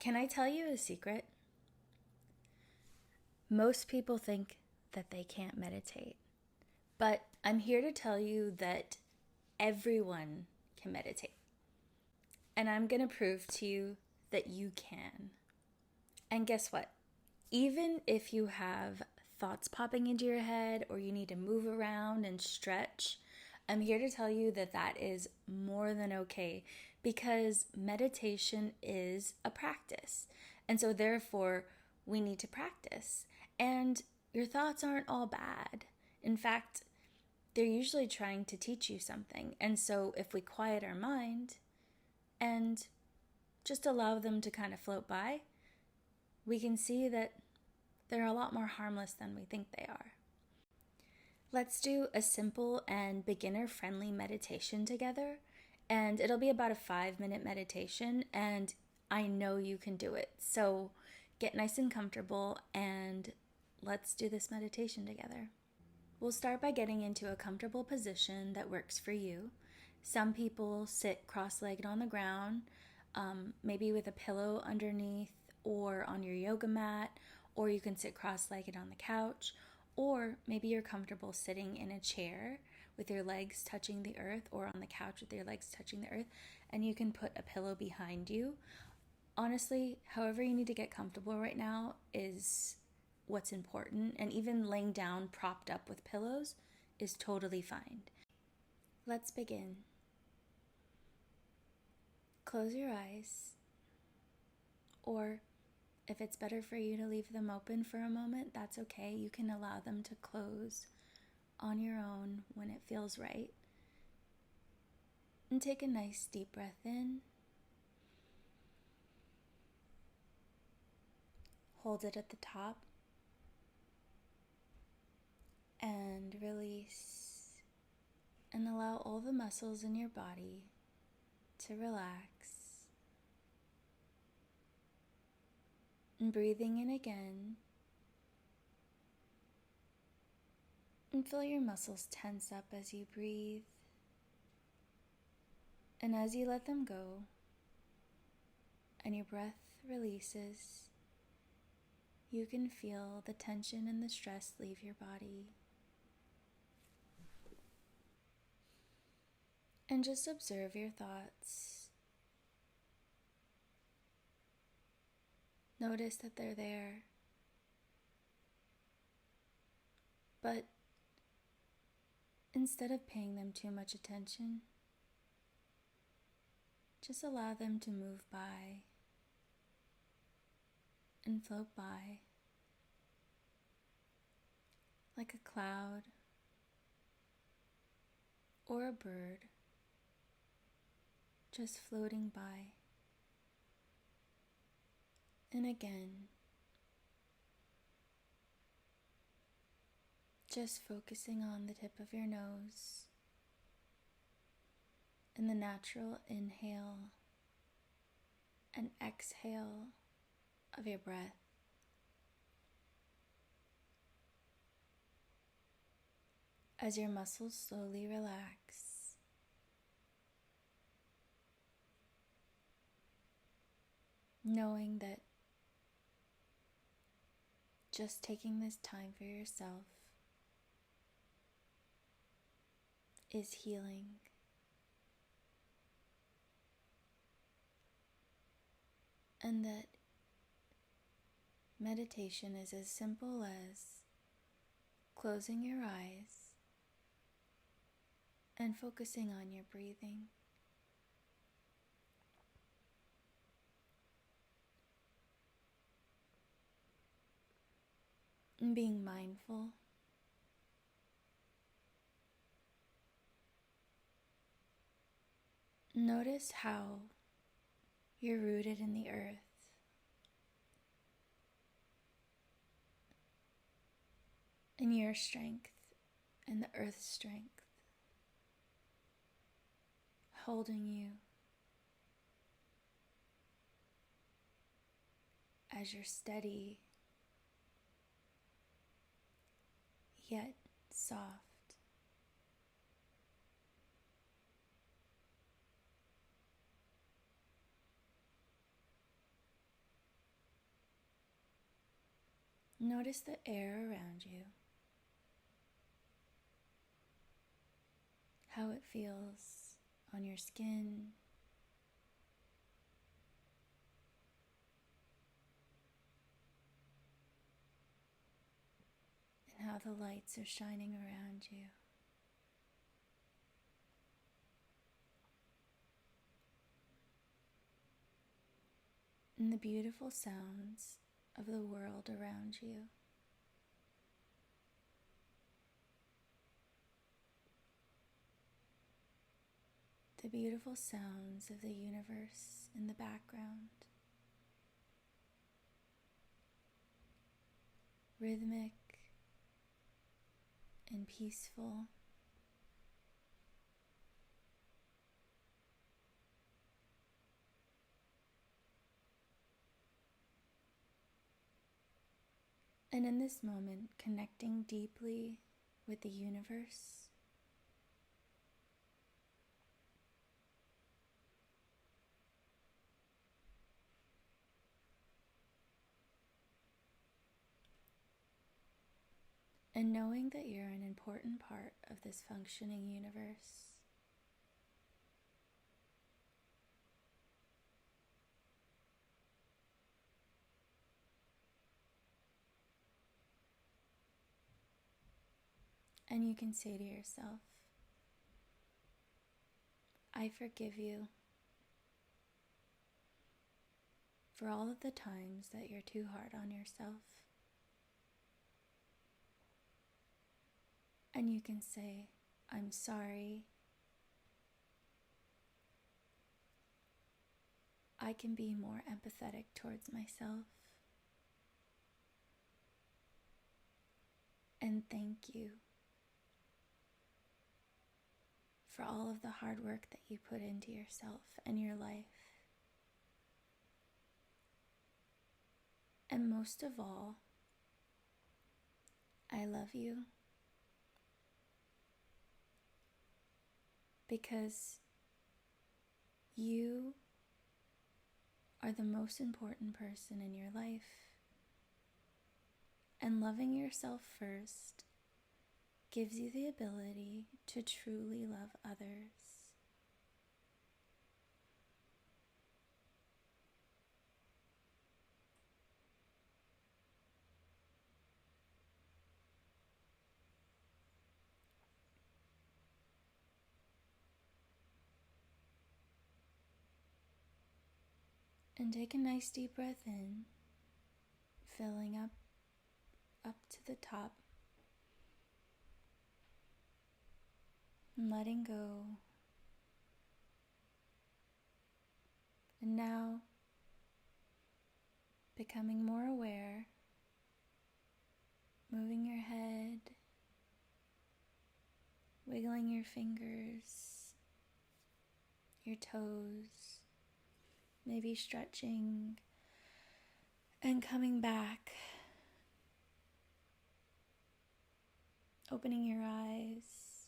Can I tell you a secret? Most people think that they can't meditate, but I'm here to tell you that everyone can meditate. And I'm going to prove to you that you can. And guess what? Even if you have thoughts popping into your head or you need to move around and stretch, I'm here to tell you that that is more than okay because meditation is a practice. And so therefore, we need to practice. And your thoughts aren't all bad. In fact, they're usually trying to teach you something. And so if we quiet our mind and just allow them to kind of float by, we can see that they're a lot more harmless than we think they are. Let's do a simple and beginner-friendly meditation together, and it'll be about a 5-minute meditation, and I know you can do it. So get nice and comfortable, and let's do this meditation together. We'll start by getting into a comfortable position that works for you. Some people sit cross-legged on the ground, maybe with a pillow underneath or on your yoga mat, or you can sit cross-legged on the couch, or maybe you're comfortable sitting in a chair with your legs touching the earth or on the couch with your legs touching the earth, and you can put a pillow behind you. Honestly, however you need to get comfortable right now is what's important, and even laying down propped up with pillows is totally fine. Let's begin. Close your eyes, or if it's better for you to leave them open for a moment, that's okay. You can allow them to close on your own when it feels right. And take a nice deep breath in. Hold it at the top. And release. And allow all the muscles in your body to relax. And breathing in again. And feel your muscles tense up as you breathe. And as you let them go, and your breath releases, you can feel the tension and the stress leave your body. And just observe your thoughts. Notice that they're there. But instead of paying them too much attention, just allow them to move by and float by like a cloud or a bird just floating by. And again, just focusing on the tip of your nose and the natural inhale and exhale of your breath. As your muscles slowly relax, knowing that just taking this time for yourself is healing. And that meditation is as simple as closing your eyes and focusing on your breathing. And being mindful. Notice how you're rooted in the earth. And your strength and the earth's strength holding you as you're steady yet soft. Notice the air around you, how it feels on your skin, and how the lights are shining around you. And the beautiful sounds of the world around you. The beautiful sounds of the universe in the background. Rhythmic and peaceful. And in this moment, connecting deeply with the universe, and knowing that you're an important part of this functioning universe. And you can say to yourself, I forgive you for all of the times that you're too hard on yourself. And you can say, I'm sorry. I can be more empathetic towards myself. And thank you for all of the hard work that you put into yourself and your life. And most of all, I love you because you are the most important person in your life. And loving yourself first gives you the ability to truly love others. And take a nice deep breath in, filling up to the top, and letting go. And now, becoming more aware, moving your head, wiggling your fingers, your toes, maybe stretching, and coming back, opening your eyes,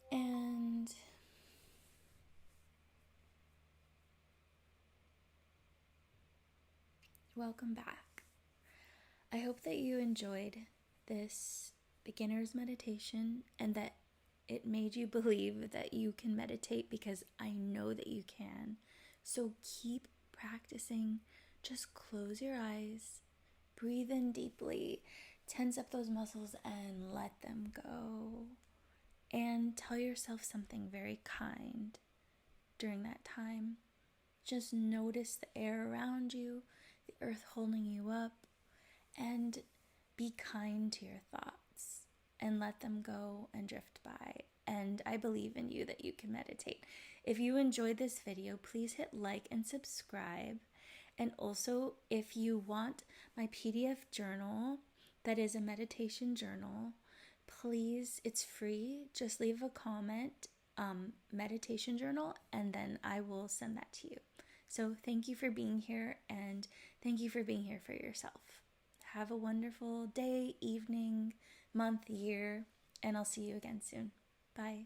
and welcome back. I hope that you enjoyed this beginner's meditation and that it made you believe that you can meditate, because I know that you can. So keep practicing. Just close your eyes, breathe in deeply, tense up those muscles and let them go. And tell yourself something very kind during that time. Just notice the air around you, the earth holding you up, and be kind to your thoughts and let them go and drift by. And I believe in you that you can meditate. If you enjoyed this video, please hit like and subscribe. And also, if you want my PDF journal, that is a meditation journal, please, it's free. Just leave a comment, meditation journal, and then I will send that to you. So thank you for being here, and thank you for being here for yourself. Have a wonderful day, evening, month, year, and I'll see you again soon. Bye.